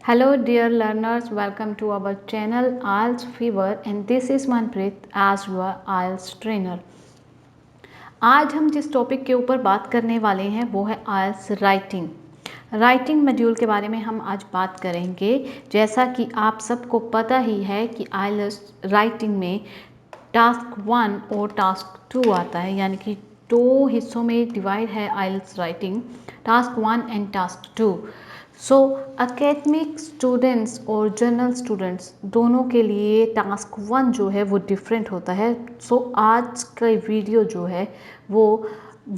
Hello dear learners, welcome to our channel IELTS Fever and this is Manpreet as your IELTS trainer। आज हम जिस topic के ऊपर बात करने वाले हैं वो है IELTS राइटिंग मॉड्यूल के बारे में हम आज बात करेंगे। जैसा कि आप सबको पता ही है कि IELTS राइटिंग में टास्क 1 और टास्क 2 आता है, यानी कि दो हिस्सों में डिवाइड है IELTS writing, task 1 and task 2। So academic students और जनरल स्टूडेंट्स दोनों के लिए टास्क 1 जो है वो डिफरेंट होता है। सो आज का वीडियो जो है वो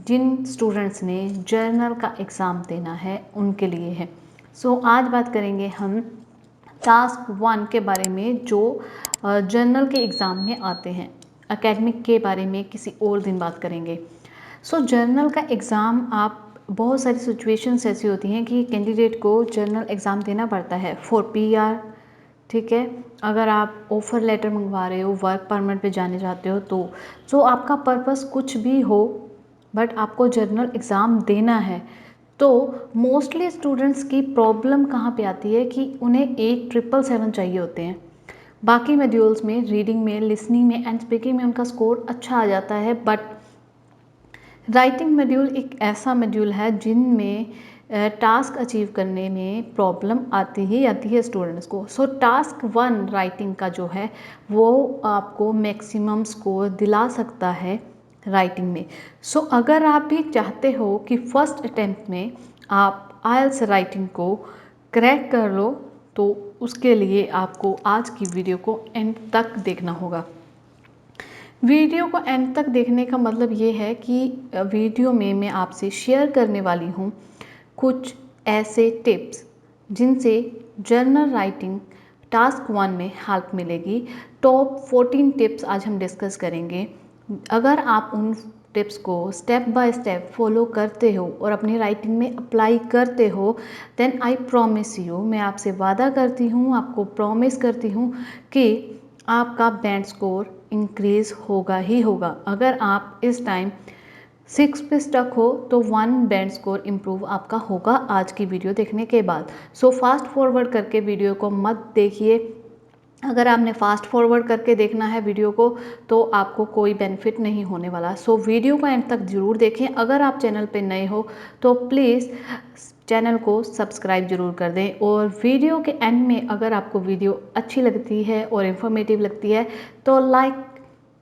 जिन स्टूडेंट्स ने जर्नल का एग्ज़ाम देना है उनके लिए है। सो आज बात करेंगे हम टास्क 1 के बारे में जो जर्नल के एग्ज़ाम में आते हैं। एकेडमिक के बारे में किसी और दिन बात करेंगे। सो जर्नल का एग्ज़ाम आप बहुत सारी सिचुएशंस ऐसी होती हैं कि कैंडिडेट को जर्नल एग्ज़ाम देना पड़ता है फॉर पीआर, ठीक है। अगर आप ऑफ़र लेटर मंगवा रहे हो, वर्क परमिट पे जाने जाते हो तो सो आपका पर्पस कुछ भी हो बट आपको जर्नल एग्ज़ाम देना है। तो मोस्टली स्टूडेंट्स की प्रॉब्लम कहाँ पे आती है कि उन्हें 8,777 चाहिए होते हैं। बाकी मॉड्यूल्स में रीडिंग में, लिसनिंग में एंड स्पीकिंग में उनका स्कोर अच्छा आ जाता है, बट राइटिंग मॉड्यूल एक ऐसा मॉड्यूल है जिनमें टास्क अचीव करने में प्रॉब्लम आती ही आती है स्टूडेंट्स को। सो टास्क 1 राइटिंग का जो है वो आपको मैक्सिमम स्कोर दिला सकता है राइटिंग में। सो अगर आप भी चाहते हो कि फर्स्ट अटेम्प्ट में आप आइल्स राइटिंग को क्रैक कर लो तो उसके लिए आपको आज की वीडियो को एंड तक देखना होगा। वीडियो को एंड तक देखने का मतलब ये है कि वीडियो में मैं आपसे शेयर करने वाली हूँ कुछ ऐसे टिप्स जिनसे जर्नल राइटिंग टास्क 1 में हेल्प मिलेगी। टॉप 14 टिप्स आज हम डिस्कस करेंगे। अगर आप उन टिप्स को स्टेप बाय स्टेप फॉलो करते हो और अपनी राइटिंग में अप्लाई करते हो देन आई प्रॉमिस यू, मैं आपसे वादा करती हूँ, आपको प्रॉमिस करती हूँ कि आपका बैंड स्कोर इंक्रीज़ होगा ही होगा। अगर आप इस टाइम 6 पे स्टक हो तो 1 बैंड स्कोर इम्प्रूव आपका होगा आज की वीडियो देखने के बाद। सो फास्ट फॉरवर्ड करके वीडियो को मत देखिए। अगर आपने फास्ट फॉरवर्ड करके देखना है वीडियो को तो आपको कोई बेनिफिट नहीं होने वाला। सो वीडियो को एंड तक ज़रूर देखें। अगर आप चैनल पे नए हो तो प्लीज़ चैनल को सब्सक्राइब ज़रूर कर दें, और वीडियो के एंड में अगर आपको वीडियो अच्छी लगती है और इन्फॉर्मेटिव लगती है तो लाइक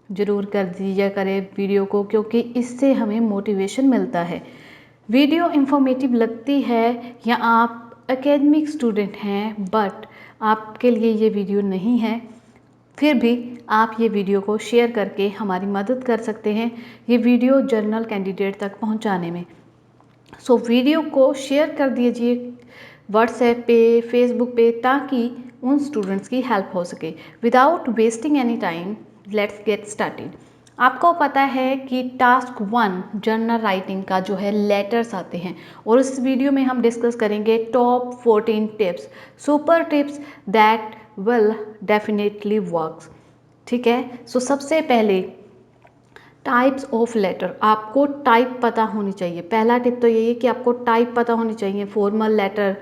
ज़रूर कर दीजिए करें वीडियो को, क्योंकि इससे हमें मोटिवेशन मिलता है। वीडियो इन्फॉर्मेटिव लगती है या आप एकेडमिक स्टूडेंट हैं बट आपके लिए ये वीडियो नहीं है, फिर भी आप ये वीडियो को शेयर करके हमारी मदद कर सकते हैं ये वीडियो जर्नल कैंडिडेट तक पहुंचाने में। सो वीडियो को शेयर कर दीजिए व्हाट्सएप पे, फेसबुक पे, ताकि उन स्टूडेंट्स की हेल्प हो सके। Without wasting any time let's get started. आपको पता है कि टास्क 1 जर्नल राइटिंग का जो है लेटर्स आते हैं, और इस वीडियो में हम डिस्कस करेंगे top 14 tips, super tips that will definitely works, ठीक है। सो सबसे पहले टाइप्स ऑफ लेटर, आपको टाइप पता होनी चाहिए। पहला टिप तो यही है कि आपको टाइप पता होनी चाहिए, फॉर्मल लेटर,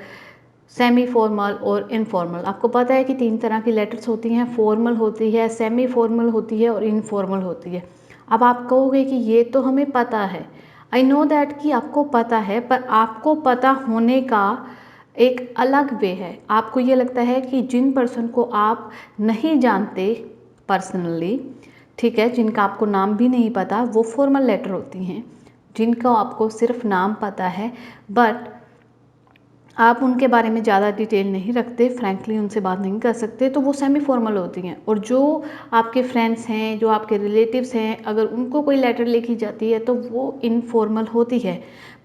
सेमी फॉर्मल और इनफॉर्मल। आपको पता है कि 3 तरह की लेटर्स होती हैं, फॉर्मल होती है, सेमी फॉर्मल होती है और इनफॉर्मल होती है। अब आप कहोगे कि ये तो हमें पता है, आई नो दैट कि आपको पता है, पर आपको पता होने का एक अलग वे है। आपको ये लगता है कि जिन पर्सन को आप नहीं जानते पर्सनली, ठीक है, जिनका आपको नाम भी नहीं पता, वो फॉर्मल लेटर होती हैं। जिनका आपको सिर्फ नाम पता है बट आप उनके बारे में ज़्यादा डिटेल नहीं रखते, फ्रैंकली उनसे बात नहीं कर सकते, तो वो सेमी फॉर्मल होती हैं। और जो आपके फ्रेंड्स हैं, जो आपके रिलेटिव्स हैं, अगर उनको कोई लेटर लिखी जाती है तो वो इनफॉर्मल होती है।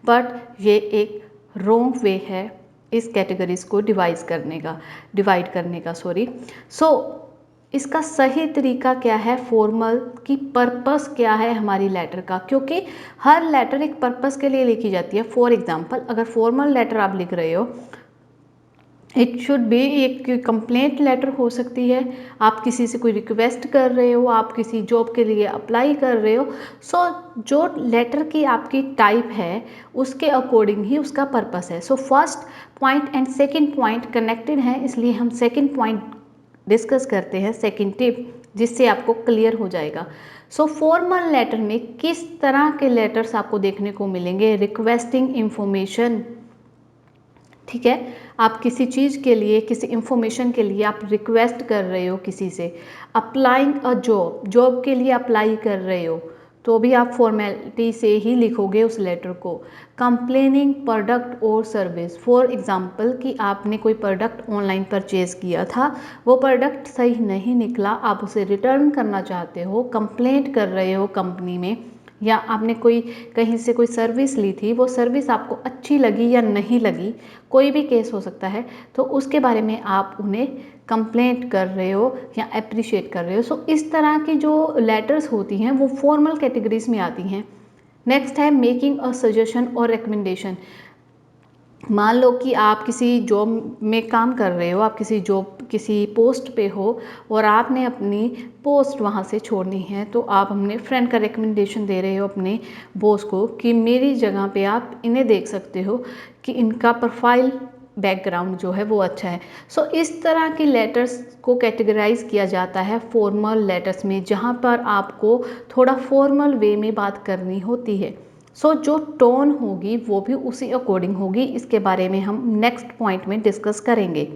बट ये एक रॉन्ग वे है इस कैटेगरीज को डिवाइड करने का सॉरी। सो इसका सही तरीका क्या है, फॉर्मल की पर्पस क्या है हमारी लेटर का, क्योंकि हर लेटर एक पर्पस के लिए लिखी जाती है। फॉर एग्जांपल अगर फॉर्मल लेटर आप लिख रहे हो इट शुड बी एक कंप्लेंट लेटर हो सकती है, आप किसी से कोई रिक्वेस्ट कर रहे हो, आप किसी जॉब के लिए अप्लाई कर रहे हो। सो जो लेटर की आपकी टाइप है उसके अकॉर्डिंग ही उसका पर्पस है। So first point and second point connected हैं, इसलिए हम सेकंड पॉइंट डिस्कस करते हैं, सेकंड टिप, जिससे आपको क्लियर हो जाएगा। सो फॉर्मल लेटर में किस तरह के लेटर्स आपको देखने को मिलेंगे? रिक्वेस्टिंग इंफॉर्मेशन, ठीक है, आप किसी चीज़ के लिए, किसी इंफॉर्मेशन के लिए आप रिक्वेस्ट कर रहे हो किसी से। अप्लाइंग अ जॉब, जॉब के लिए अप्लाई कर रहे हो तो भी आप फॉर्मेलिटी से ही लिखोगे उस लेटर को। कंप्लेनिंग प्रोडक्ट और सर्विस, फॉर एग्जांपल कि आपने कोई प्रोडक्ट ऑनलाइन परचेज़ किया था, वो प्रोडक्ट सही नहीं निकला, आप उसे रिटर्न करना चाहते हो, कंप्लेंट कर रहे हो कंपनी में, या आपने कोई कहीं से कोई सर्विस ली थी, वो सर्विस आपको अच्छी लगी या नहीं लगी, कोई भी केस हो सकता है, तो उसके बारे में आप उन्हें कंप्लेंट कर रहे हो या अप्रिशिएट कर रहे हो। सो इस तरह की जो लेटर्स होती हैं वो फॉर्मल कैटेगरीज में आती हैं। नेक्स्ट है मेकिंग अ सजेशन और रिकमेंडेशन। मान लो कि आप किसी जॉब में काम कर रहे हो, आप किसी जॉब, किसी पोस्ट पे हो और आपने अपनी पोस्ट वहाँ से छोड़नी है, तो आप अपने फ्रेंड का रिकमेंडेशन दे रहे हो अपने बॉस को कि मेरी जगह पे आप इन्हें देख सकते हो कि इनका प्रोफाइल बैकग्राउंड जो है वो अच्छा है। सो इस तरह की लेटर्स को कैटेगराइज किया जाता है फॉर्मल लेटर्स में, जहाँ पर आपको थोड़ा फॉर्मल वे में बात करनी होती है। सो जो टोन होगी वो भी उसी अकॉर्डिंग होगी। इसके बारे में हम नेक्स्ट पॉइंट में डिस्कस करेंगे।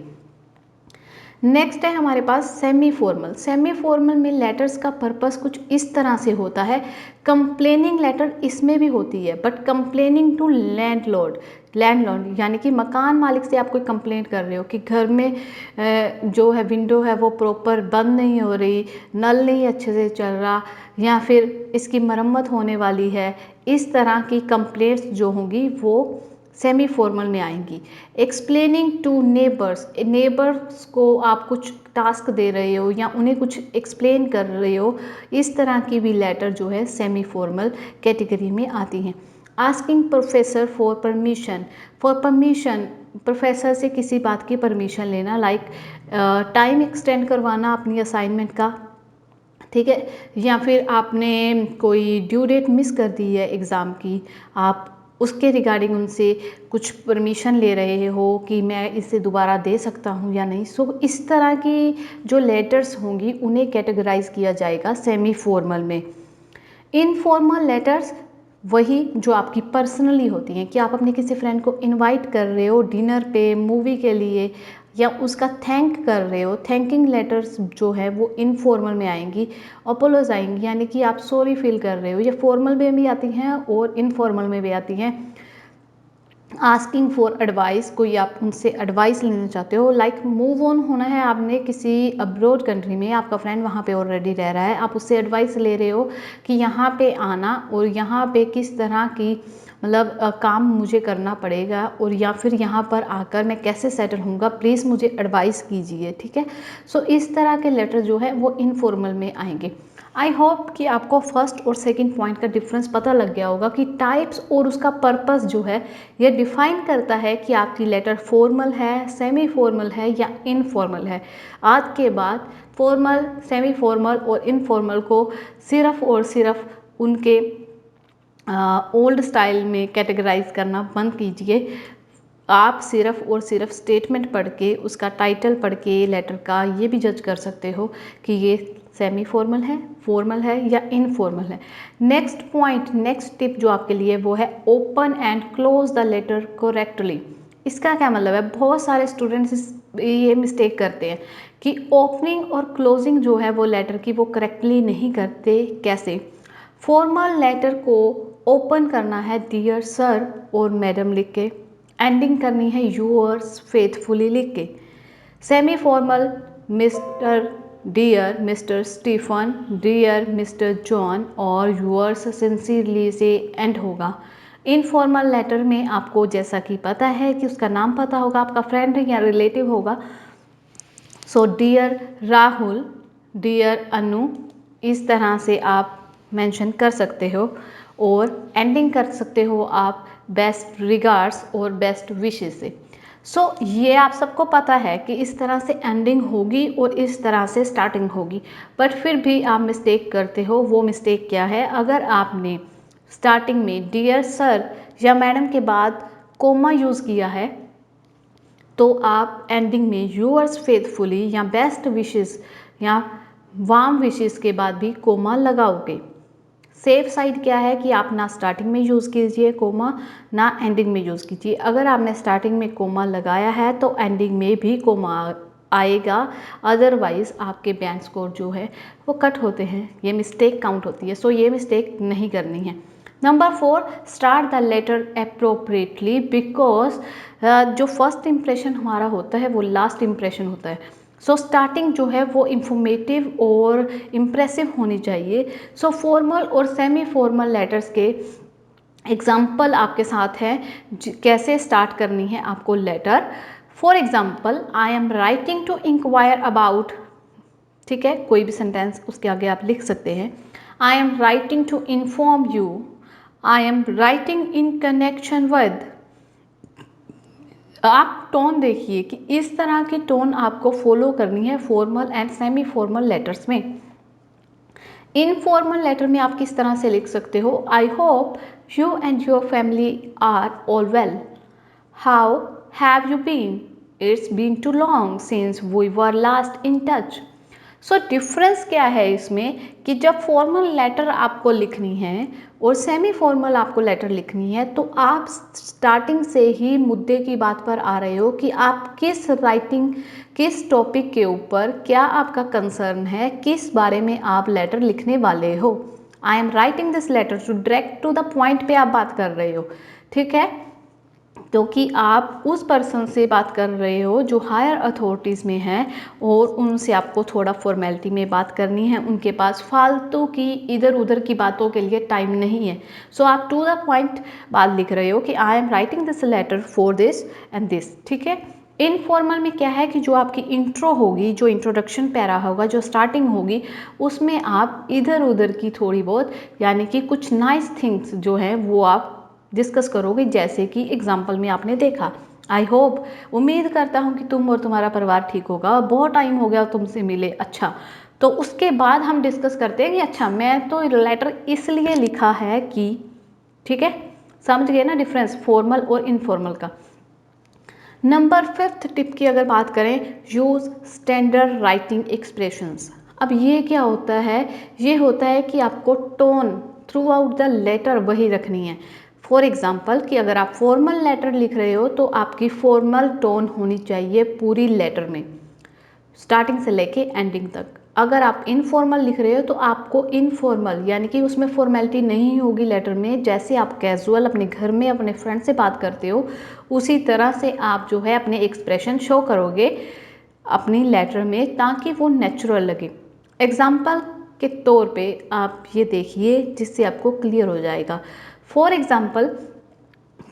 नेक्स्ट है हमारे पास सेमी फॉर्मल। सेमी फॉर्मल में लेटर्स का पर्पस कुछ इस तरह से होता है। कंप्लेनिंग लेटर इसमें भी होती है, but complaining to landlord, landlord यानी कि मकान मालिक से आप कोई कंप्लेंट कर रहे हो कि घर में जो है विंडो है वो प्रॉपर बंद नहीं हो रही, नल नहीं अच्छे से चल रहा, या फिर इसकी मरम्मत होने वाली है। इस तरह की कंप्लेंट्स जो होंगी वो सेमी फॉर्मल में आएंगी। एक्सप्लेनिंग टू नेबर्स, नेबर्स को आप कुछ टास्क दे रहे हो या उन्हें कुछ एक्सप्लेन कर रहे हो, इस तरह की भी लेटर जो है सेमी फॉर्मल कैटेगरी में आती हैं। Asking professor for permission, for permission, professor से किसी बात की परमिशन लेना, लाइक टाइम एक्सटेंड करवाना अपनी असाइनमेंट का, ठीक है, या फिर आपने कोई ड्यू डेट मिस कर दी है एग्ज़ाम की, आप उसके रिगार्डिंग उनसे कुछ परमिशन ले रहे हो कि मैं इसे दोबारा दे सकता हूँ या नहीं। सो इस तरह की जो लेटर्स होंगी उन्हें कैटेगराइज किया जाएगा सेमी फॉर्मल में। इनफॉर्मल लेटर्स वही जो आपकी पर्सनली होती हैं, कि आप अपने किसी फ्रेंड को इनवाइट कर रहे हो डिनर पे, मूवी के लिए, या उसका थैंक कर रहे हो, थैंकिंग लेटर्स जो है वो इनफॉर्मल में आएंगी। अपोलोज आएंगी, यानी कि आप सॉरी फील कर रहे हो, ये फॉर्मल में भी आती हैं और इनफॉर्मल में भी आती हैं। आस्किंग फॉर एडवाइस, कोई आप उनसे एडवाइस लेना चाहते हो, लाइक मूव ऑन होना है आपने किसी अब्रॉड कंट्री में, आपका फ्रेंड वहाँ पे ऑलरेडी रह रहा है, आप उससे एडवाइस ले रहे हो कि यहाँ पे आना और यहाँ पे किस तरह की मतलब काम मुझे करना पड़ेगा, और या फिर यहाँ पर आकर मैं कैसे सेटल होऊंगा, प्लीज़ मुझे एडवाइस कीजिए, ठीक है। सो इस तरह के लेटर जो है वो इनफॉर्मल में आएंगे। आई होप कि आपको फर्स्ट और सेकंड पॉइंट का डिफरेंस पता लग गया होगा कि टाइप्स और उसका पर्पस जो है ये डिफाइन करता है कि आपकी लेटर फॉर्मल है, सेमी फॉर्मल है या इनफॉर्मल है। आज के बाद फॉर्मल, सेमी फॉर्मल और इनफॉर्मल को सिर्फ और सिर्फ उनके ओल्ड स्टाइल में कैटेगराइज करना बंद कीजिए। आप सिर्फ और सिर्फ स्टेटमेंट पढ़ के, उसका टाइटल पढ़ के लेटर का ये भी जज कर सकते हो कि ये सेमी फॉर्मल है, फॉर्मल है या इनफॉर्मल है। नेक्स्ट पॉइंट, नेक्स्ट टिप जो आपके लिए वो है open and close the letter correctly. इसका क्या मतलब है? बहुत सारे स्टूडेंट्स ये मिस्टेक करते हैं कि ओपनिंग और क्लोजिंग जो है वो लेटर की वो करेक्टली नहीं करते। कैसे? फॉर्मल लेटर को ओपन करना है डियर सर और मैडम लिख के, एंडिंग करनी है यूअर्स फेथफुली लिख के। Semi formal mister, dear mister Stephen, dear mister John और यूअर्स सिंसियरली से एंड होगा। इनफॉर्मल लेटर में आपको जैसा कि पता है कि उसका नाम पता होगा, आपका फ्रेंड है या रिलेटिव होगा। सो डियर राहुल, डियर अनु, इस तरह से आप मेंशन कर सकते हो, और एंडिंग कर सकते हो आप बेस्ट रिगार्ड्स और बेस्ट विशेस से। ये आप सबको पता है कि इस तरह से एंडिंग होगी और इस तरह से स्टार्टिंग होगी, बट फिर भी आप मिस्टेक करते हो। वो मिस्टेक क्या है? अगर आपने स्टार्टिंग में डियर सर या मैडम के बाद कोमा यूज़ किया है तो आप एंडिंग में यूअर्स फेथफुली या बेस्ट विशेस या वार्म विशेस के बाद भी कोमा लगाओगे। सेफ साइड क्या है कि आप ना स्टार्टिंग में यूज़ कीजिए कोमा, ना एंडिंग में यूज़ कीजिए। अगर आपने स्टार्टिंग में कोमा लगाया है तो एंडिंग में भी कोमा आएगा, अदरवाइज़ आपके बैंक स्कोर जो है वो कट होते हैं, ये मिस्टेक काउंट होती है। ये मिस्टेक नहीं करनी है। Number 4, start the letter appropriately, because जो फर्स्ट इम्प्रेशन हमारा होता है वो लास्ट इम्प्रेशन होता है। स्टार्टिंग जो है वो इंफॉर्मेटिव और इम्प्रेसिव होनी चाहिए। फॉर्मल और सेमी फॉर्मल लेटर्स के एग्जाम्पल आपके साथ है कैसे स्टार्ट करनी है आपको letter. For example, I am writing to inquire about, ठीक है, कोई भी सेंटेंस उसके आगे आप लिख सकते हैं। I am writing to inform you, I am writing in connection with. आप टोन देखिए कि इस तरह की टोन आपको फॉलो करनी है formal and semi formal letters में। इनफॉर्मल लेटर में आप किस तरह से लिख सकते हो? I hope you and your family are all well, how have you been, it's been too long since we were last in touch. Difference क्या है इसमें कि जब फॉर्मल लेटर आपको लिखनी है और सेमी फॉर्मल आपको लेटर लिखनी है तो आप स्टार्टिंग से ही मुद्दे की बात पर आ रहे हो कि आप किस टॉपिक के ऊपर क्या आपका कंसर्न है, किस बारे में आप लेटर लिखने वाले हो। I am writing this letter to direct to the point पे आप बात कर रहे हो, ठीक है, क्योंकि आप उस पर्सन से बात कर रहे हो जो हायर अथॉरिटीज़ में हैं और उनसे आपको थोड़ा फॉर्मेलिटी में बात करनी है। उनके पास फालतू की इधर उधर की बातों के लिए टाइम नहीं है। आप टू द पॉइंट बात लिख रहे हो कि I am writing this letter for this and this, ठीक है। इनफॉर्मल में क्या है कि जो आपकी इंट्रो होगी, जो इंट्रोडक्शन पैरा होगा, जो स्टार्टिंग होगी, उसमें आप इधर उधर की थोड़ी बहुत यानी कि कुछ नाइस थिंग्स जो हैं वो आप डिस्कस करोगे। जैसे कि एग्जाम्पल में आपने देखा, आई होप, उम्मीद करता हूँ कि तुम और तुम्हारा परिवार ठीक होगा, बहुत टाइम हो गया तुमसे मिले। अच्छा, तो उसके बाद हम डिस्कस करते हैं कि अच्छा मैं तो लेटर इसलिए लिखा है कि, ठीक है, समझ गए ना डिफरेंस फॉर्मल और इनफॉर्मल का। नंबर 5 टिप की अगर बात करें, यूज स्टैंडर्ड राइटिंग एक्सप्रेशंस। अब ये क्या होता है? ये होता है कि आपको tone throughout the letter वही रखनी है। फॉर एग्जाम्पल कि अगर आप फॉर्मल लेटर लिख रहे हो तो आपकी फॉर्मल टोन होनी चाहिए पूरी लेटर में, स्टार्टिंग से लेके एंडिंग तक। अगर आप इनफॉर्मल लिख रहे हो तो आपको इनफॉर्मल यानी कि उसमें फॉर्मेलिटी नहीं होगी लेटर में, जैसे आप कैजुअल अपने घर में अपने फ्रेंड से बात करते हो उसी तरह से आप जो है अपने एक्सप्रेशन शो करोगे अपनी लेटर में, ताकि वो नेचुरल लगे। एग्जाम्पल के तौर पे आप ये देखिए जिससे आपको क्लियर हो जाएगा। फॉर एग्जाम्पल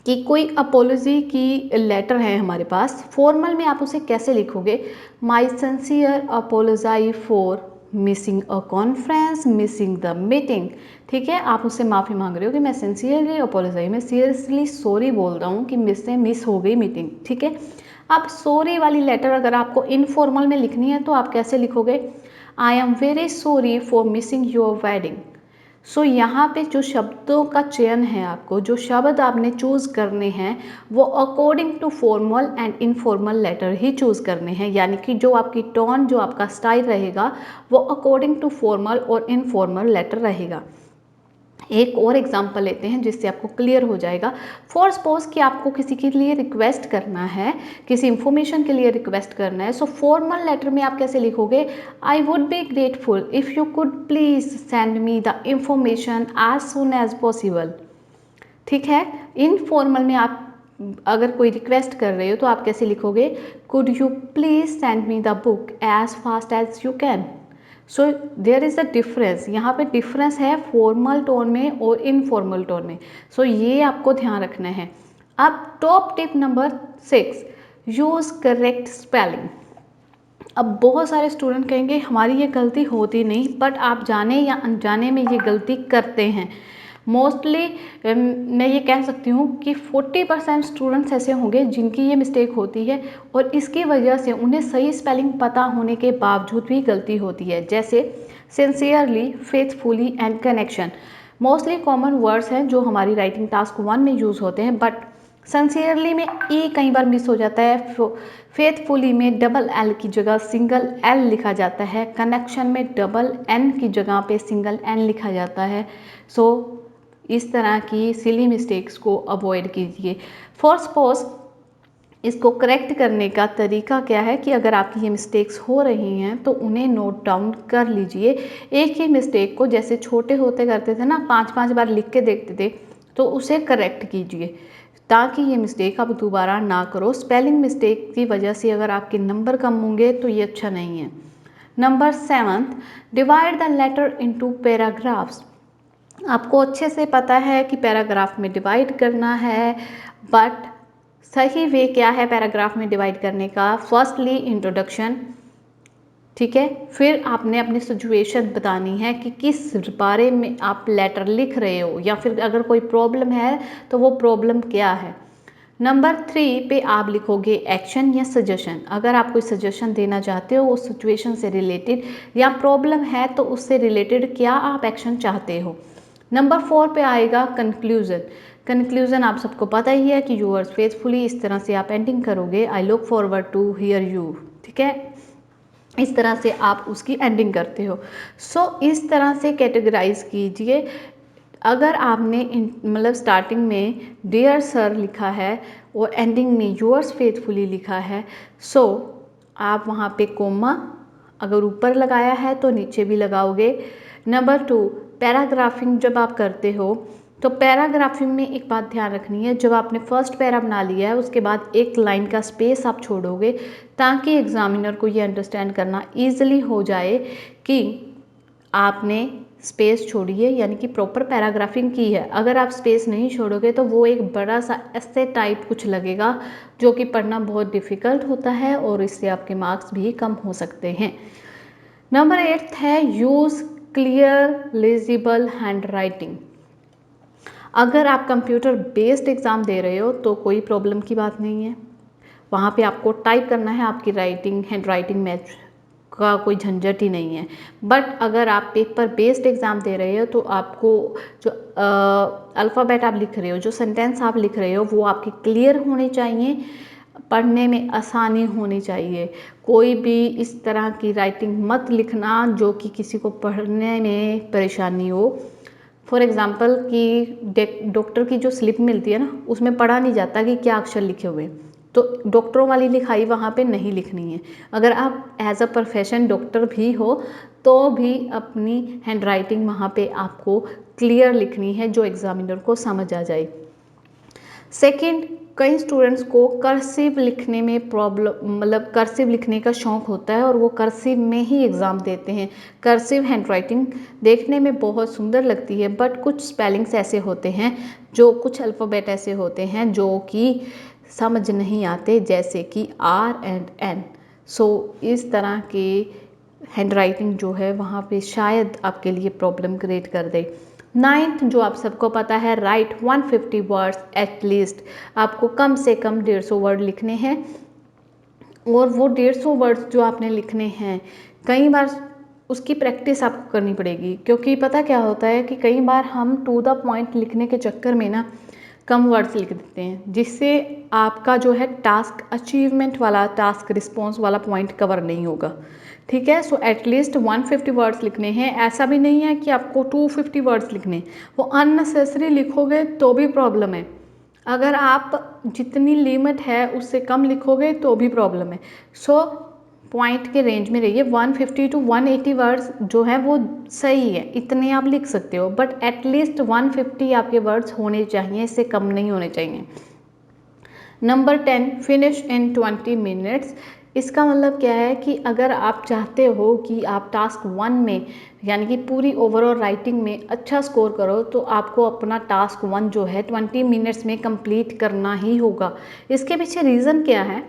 कि कोई अपोलॉजी की लेटर है हमारे पास, फॉर्मल में आप उसे कैसे लिखोगे? My sincere apology for missing a conference, missing the meeting, ठीक है, आप उससे माफ़ी मांग रहे हो कि मैं सिंसियरली अपोलोजाई, मैं सीरियसली सॉरी बोल रहा हूँ कि मुझसे मिस हो गई मीटिंग, ठीक है। अब सॉरी वाली लेटर अगर आपको इनफॉर्मल में लिखनी है तो आप कैसे लिखोगे? I am very sorry for missing your wedding. यहाँ पे जो शब्दों का चयन है, आपको जो शब्द आपने चूज़ करने हैं वो according to formal and informal letter ही चूज़ करने हैं, यानी कि जो आपकी टोन, जो आपका स्टाइल रहेगा वो अकॉर्डिंग टू फॉर्मल और इनफॉर्मल लेटर रहेगा। एक और एग्जाम्पल लेते हैं जिससे आपको क्लियर हो जाएगा। फॉर सपोज कि आपको किसी के लिए रिक्वेस्ट करना है, किसी इंफॉर्मेशन के लिए रिक्वेस्ट करना है, फॉर्मल लेटर में आप कैसे लिखोगे? I would be grateful if you could please send me the information as soon as possible, ठीक है। इनफॉर्मल में आप अगर कोई रिक्वेस्ट कर रहे हो तो आप कैसे लिखोगे? Could you please send me the book as fast as you can. There is a difference, यहाँ पे डिफरेंस है फॉर्मल टोन में और इनफॉर्मल टोन में। ये आपको ध्यान रखना है। अब top tip number 6, use correct spelling. अब बहुत सारे स्टूडेंट कहेंगे हमारी ये गलती होती नहीं, बट आप जाने या अनजाने में ये गलती करते हैं। मोस्टली मैं ये कह सकती हूँ कि 40% स्टूडेंट्स ऐसे होंगे जिनकी ये मिस्टेक होती है और इसकी वजह से उन्हें सही स्पेलिंग पता होने के बावजूद भी गलती होती है। जैसे sincerely, faithfully and connection mostly common words हैं जो हमारी राइटिंग टास्क 1 में यूज़ होते हैं, बट सिंसियरली में ई कई बार मिस हो जाता है। फेथफुली में डबल एल की जगह सिंगल एल लिखा जाता है। कनेक्शन में डबल एन की जगह पे सिंगल एन लिखा जाता है। सो इस तरह की सिली मिस्टेक्स को अवॉइड कीजिए। फॉर सपोज इसको करेक्ट करने का तरीका क्या है कि अगर आपकी ये मिस्टेक्स हो रही हैं तो उन्हें नोट डाउन कर लीजिए। एक ही मिस्टेक को जैसे छोटे होते करते थे ना, 5-5 बार लिख के देखते थे, तो उसे करेक्ट कीजिए ताकि ये मिस्टेक आप दोबारा ना करो। स्पेलिंग मिस्टेक की वजह से अगर आपके नंबर कम होंगे तो ये अच्छा नहीं है। Number 7, divide the letter into paragraphs. आपको अच्छे से पता है कि पैराग्राफ में डिवाइड करना है, बट सही वे क्या है पैराग्राफ में डिवाइड करने का? फर्स्टली इंट्रोडक्शन, ठीक है, फिर आपने अपनी सिचुएशन बतानी है कि किस बारे में आप लेटर लिख रहे हो, या फिर अगर कोई प्रॉब्लम है तो वो प्रॉब्लम क्या है। नंबर 3 पे आप लिखोगे एक्शन या सजेशन। अगर आप कोई सजेशन देना चाहते हो उस सिचुएशन से रिलेटेड, या प्रॉब्लम है तो उससे रिलेटेड क्या आप एक्शन चाहते हो। नंबर 4 पे आएगा कंक्लूजन। कंक्लूजन आप सबको पता ही है कि यूअर्स फेथफुली, इस तरह से आप एंडिंग करोगे, I look forward to hear you, ठीक है, इस तरह से आप उसकी एंडिंग करते हो। सो इस तरह से कैटेगराइज कीजिए। अगर आपने मतलब स्टार्टिंग में डियर सर लिखा है और एंडिंग में यूअर्स फेथफुली लिखा है, सो आप वहाँ पे कोमा अगर ऊपर लगाया है तो नीचे भी लगाओगे। नंबर 2, पैराग्राफिंग जब आप करते हो तो पैराग्राफिंग में एक बात ध्यान रखनी है, जब आपने फर्स्ट पैरा बना लिया है उसके बाद एक लाइन का स्पेस आप छोड़ोगे ताकि एग्जामिनर को ये अंडरस्टैंड करना ईजिली हो जाए कि आपने स्पेस छोड़ी है, यानी कि प्रॉपर पैराग्राफिंग की है। अगर आप स्पेस नहीं छोड़ोगे तो वो एक बड़ा सा ऐसे टाइप कुछ लगेगा जो कि पढ़ना बहुत डिफ़िकल्ट होता है और इससे आपके मार्क्स भी कम हो सकते हैं। नंबर 8 है use clear legible hand writing. अगर आप कंप्यूटर बेस्ड एग्ज़ाम दे रहे हो तो कोई प्रॉब्लम की बात नहीं है, वहाँ पे आपको टाइप करना है, आपकी राइटिंग हैंड राइटिंग मैच का कोई झंझट ही नहीं है। बट अगर आप पेपर बेस्ड एग्ज़ाम दे रहे हो तो आपको जो अल्फ़ाबेट आप लिख रहे हो, जो सेंटेंस आप लिख रहे हो, वो आपके क्लियर होने चाहिए, पढ़ने में आसानी होनी चाहिए। कोई भी इस तरह की राइटिंग मत लिखना जो कि किसी को पढ़ने में परेशानी हो। फॉर एग्ज़ाम्पल कि डॉक्टर की जो स्लिप मिलती है ना, उसमें पढ़ा नहीं जाता कि क्या अक्षर लिखे हुए, तो डॉक्टरों वाली लिखाई वहाँ पे नहीं लिखनी है। अगर आप एज अ प्रोफेशन डॉक्टर भी हो तो भी अपनी हैंड राइटिंग वहाँ पे आपको क्लियर लिखनी है जो एग्जामिनर को समझ आ जाए। सेकंड, कई स्टूडेंट्स को कर्सिव लिखने में प्रॉब्लम, मतलब कर्सिव लिखने का शौक़ होता है और वो कर्सिव में ही एग्ज़ाम देते हैं। कर्सिव हैंड राइटिंग देखने में बहुत सुंदर लगती है, बट कुछ स्पेलिंग्स ऐसे होते हैं, जो कुछ अल्फ़ाबेट ऐसे होते हैं जो कि समझ नहीं आते, जैसे कि आर एंड एन। सो इस तरह के हैंड राइटिंग जो है वहाँ पे शायद आपके लिए प्रॉब्लम क्रिएट कर दे। 9th, जो आप सबको पता है, राइट 150 वर्ड्स एटलीस्ट। आपको कम से कम 150 वर्ड लिखने हैं और वो 150 वर्ड्स जो आपने लिखने हैं कई बार उसकी प्रैक्टिस आपको करनी पड़ेगी, क्योंकि पता क्या होता है कि कई बार हम टू द पॉइंट लिखने के चक्कर में ना कम वर्ड्स लिख देते हैं, जिससे आपका जो है टास्क अचीवमेंट वाला, टास्क रिस्पॉन्स वाला पॉइंट कवर नहीं होगा, ठीक है। सो एटलीस्ट 150 वर्ड्स लिखने हैं। ऐसा भी नहीं है कि आपको 250 वर्ड्स लिखने, वो अननेसेसरी लिखोगे तो भी प्रॉब्लम है। अगर आप जितनी लिमिट है उससे कम लिखोगे तो भी प्रॉब्लम है। सो पॉइंट के रेंज में रहिए। 150 to 180 वर्ड्स जो है वो सही है, इतने आप लिख सकते हो, बट एटलीस्ट 150 आपके वर्ड्स होने चाहिए, इससे कम नहीं होने चाहिए। Number 10, finish in 20 minutes. इसका मतलब क्या है कि अगर आप चाहते हो कि आप टास्क 1 में, यानी कि पूरी ओवरऑल राइटिंग में अच्छा स्कोर करो, तो आपको अपना टास्क 1 जो है 20 मिनट्स में कंप्लीट करना ही होगा। इसके पीछे रीज़न क्या है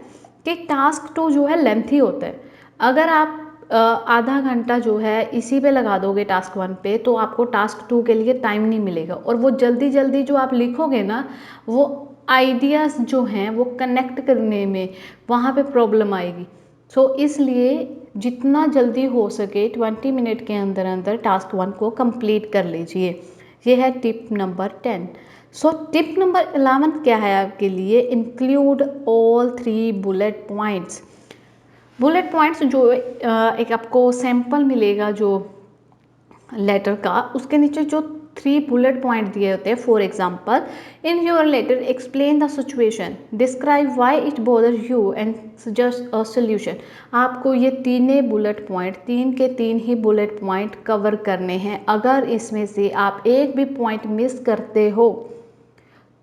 कि टास्क 2 जो है लेंथी होता है। अगर आप आधा घंटा जो है इसी पे लगा दोगे टास्क 1 पे, तो आपको टास्क 2 के लिए टाइम नहीं मिलेगा, और वो जल्दी जल्दी जो आप लिखोगे ना, वो आइडियाज़ जो हैं वो कनेक्ट करने में वहाँ पे प्रॉब्लम आएगी। सो इसलिए जितना जल्दी हो सके 20 मिनट के अंदर अंदर टास्क 1 को कंप्लीट कर लीजिए। ये है tip number 10। So tip number 11 क्या है आपके लिए? Include all 3 bullet points. Bullet points जो एक आपको सैंपल मिलेगा जो लेटर का, उसके नीचे जो 3 बुलेट पॉइंट दिए होते हैं। For example, in your letter explain the situation, describe why it bother you and suggest a solution. आपको ये तीनों बुलेट पॉइंट, 3 के 3 ही बुलेट पॉइंट कवर करने हैं। अगर इसमें से आप एक भी पॉइंट मिस करते हो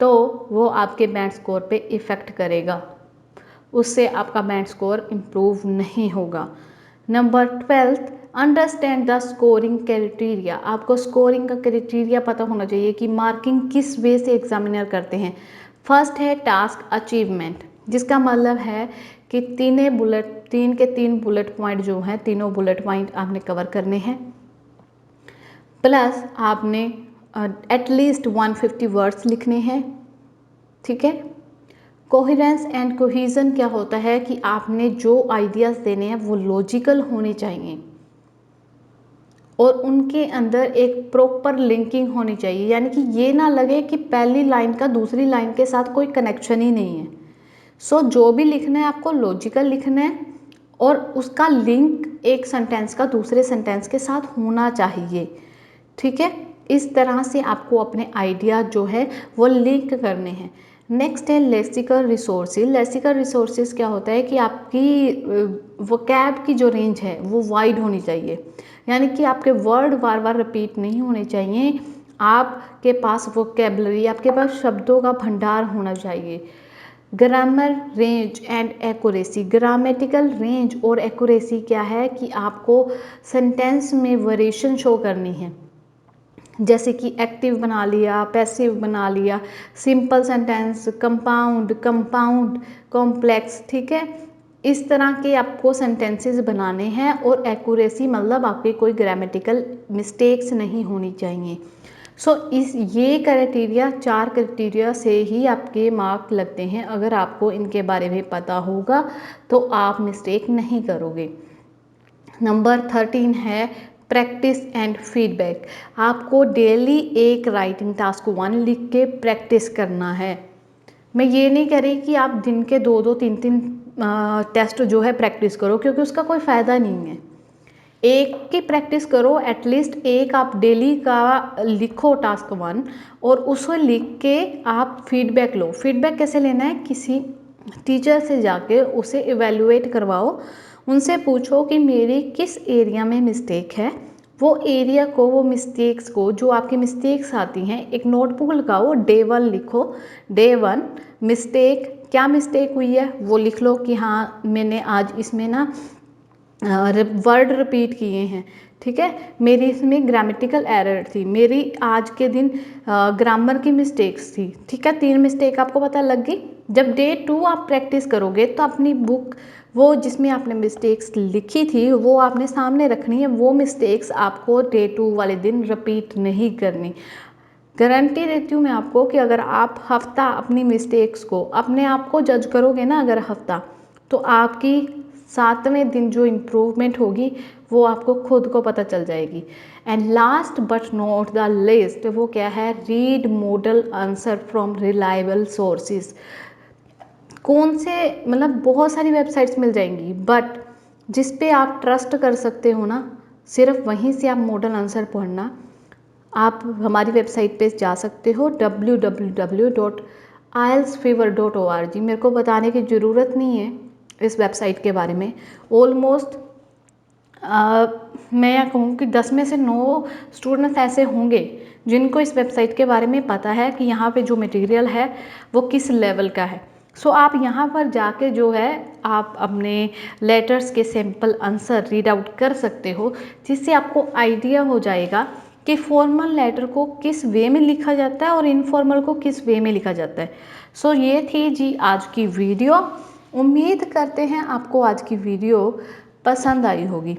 तो वो आपके बैंड स्कोर पे इफ़ेक्ट करेगा, उससे आपका बैंड स्कोर इम्प्रूव नहीं होगा। Number 12, understand the scoring criteria. आपको स्कोरिंग का क्राइटेरिया पता होना चाहिए कि मार्किंग किस वे से एग्जामिनर करते हैं। फर्स्ट है टास्क अचीवमेंट, जिसका मतलब है कि 3 के 3 बुलेट पॉइंट जो हैं, तीनों बुलेट पॉइंट आपने कवर करने हैं, प्लस आपने एटलीस्ट 150 वर्ड्स लिखने हैं। ठीक है। कोहेरेंस एंड कोहेजन क्या होता है कि आपने जो आइडियाज़ देने हैं वो लॉजिकल होने चाहिए और उनके अंदर एक प्रॉपर लिंकिंग होनी चाहिए, यानी कि ये ना लगे कि पहली लाइन का दूसरी लाइन के साथ कोई कनेक्शन ही नहीं है। सो जो भी लिखना है आपको लॉजिकल लिखना है और उसका लिंक एक सेंटेंस का दूसरे सेंटेंस के साथ होना चाहिए। ठीक है। इस तरह से आपको अपने आइडिया जो है वो लिंक करने हैं। नेक्स्ट है लेक्सिकल रिसोर्सेज। लेक्सिकल रिसोर्सेज क्या होता है कि आपकी वोकैब की जो रेंज है वो वाइड होनी चाहिए, यानी कि आपके वर्ड बार बार रिपीट नहीं होने चाहिए। आपके पास वोकैबलरी, आपके पास शब्दों का भंडार होना चाहिए। Grammar range and accuracy. Grammatical range और एक्यूरेसी क्या है कि आपको सेंटेंस में वेरिएशन शो करनी है, जैसे कि एक्टिव बना लिया, पैसिव बना लिया, सिंपल सेंटेंस, कंपाउंड, कॉम्प्लेक्स। ठीक है। इस तरह के आपको सेंटेंसेस बनाने हैं और एक्यूरेसी मतलब आपके कोई ग्रामेटिकल मिस्टेक्स नहीं होनी चाहिए। ये क्राइटेरिया, 4 क्राइटेरिया से ही आपके मार्क लगते हैं। अगर आपको इनके बारे में पता होगा तो आप मिस्टेक नहीं करोगे। नंबर 13 है प्रैक्टिस एंड फीडबैक। आपको डेली एक राइटिंग टास्क 1 लिख के प्रैक्टिस करना है। मैं ये नहीं कह रही कि आप दिन के 2-2, 3-3 टेस्ट जो है प्रैक्टिस करो, क्योंकि उसका कोई फ़ायदा नहीं है। एक की प्रैक्टिस करो, एटलीस्ट एक आप डेली का लिखो टास्क 1 और उसको लिख के आप फीडबैक लो। फीडबैक कैसे लेना है? किसी टीचर से जाके उसे इवेल्युएट करवाओ, उनसे पूछो कि मेरी किस एरिया में मिस्टेक है। वो एरिया को, वो मिस्टेक्स को, जो आपकी मिस्टेक्स आती हैं, एक नोटबुक लगाओ, डे 1 लिखो। डे 1 मिस्टेक, क्या मिस्टेक हुई है वो लिख लो कि हाँ मैंने आज इसमें ना वर्ड रिपीट किए हैं। ठीक है। मेरी इसमें ग्रामेटिकल एरर थी, मेरी आज के दिन ग्रामर की मिस्टेक्स थी। ठीक है। 3 मिस्टेक आपको पता लग गई। जब डे 2 आप प्रैक्टिस करोगे तो अपनी बुक, वो जिसमें आपने मिस्टेक्स लिखी थी, वो आपने सामने रखनी है। वो मिस्टेक्स आपको डे 2 वाले दिन रिपीट नहीं करनी। गारंटी देती हूँ मैं आपको कि अगर आप हफ्ता अपनी मिस्टेक्स को, अपने आप को जज करोगे ना अगर हफ्ता, तो आपकी 7वें दिन जो इम्प्रूवमेंट होगी वो आपको खुद को पता चल जाएगी। And last but not the list, वो क्या है? Read model answer from reliable sources. कौन से, मतलब बहुत सारी वेबसाइट्स मिल जाएंगी, बट जिस पे आप ट्रस्ट कर सकते हो ना, सिर्फ वहीं से आप मॉडल आंसर पढ़ना। आप हमारी वेबसाइट पे जा सकते हो www.ielsfever.org। मेरे को बताने की ज़रूरत नहीं है इस वेबसाइट के बारे में। ऑलमोस्ट मैं कहूँ कि 10 में से 9 स्टूडेंट्स ऐसे होंगे जिनको इस वेबसाइट के बारे में पता है कि यहाँ पे जो मटेरियल है वो किस लेवल का है। आप यहाँ पर जाके जो है आप अपने लेटर्स के सैम्पल आंसर रीड आउट कर सकते हो, जिससे आपको आइडिया हो जाएगा कि फॉर्मल लेटर को किस वे में लिखा जाता है और इनफॉर्मल को किस वे में लिखा जाता है। ये थी जी आज की वीडियो। उम्मीद करते हैं आपको आज की वीडियो पसंद आई होगी।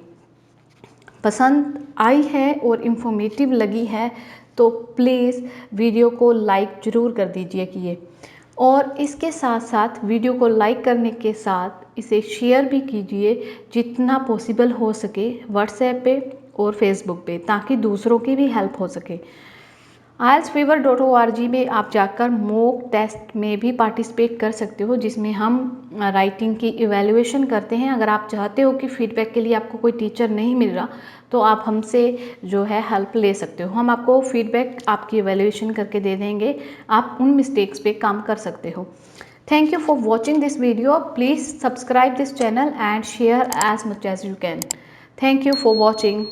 पसंद आई है और इन्फॉर्मेटिव लगी है तो प्लीज़ वीडियो को लाइक ज़रूर कर दीजिए और इसके साथ साथ वीडियो को लाइक करने के साथ इसे शेयर भी कीजिए जितना पॉसिबल हो सके व्हाट्सएप पे और फेसबुक पे, ताकि दूसरों की भी हेल्प हो सके। IELTSFever.org में आप जाकर मॉक टेस्ट में भी पार्टिसिपेट कर सकते हो, जिसमें हम राइटिंग की इवैल्यूएशन करते हैं। अगर आप चाहते हो कि फीडबैक के लिए आपको कोई टीचर नहीं मिल रहा तो आप हमसे जो है हेल्प ले सकते हो। हम आपको फीडबैक आपकी इवैल्यूएशन करके दे देंगे, आप उन मिस्टेक्स पे काम कर सकते हो। Thank you for watching this video. Please subscribe this channel and share as much as you can. Thank you for watching.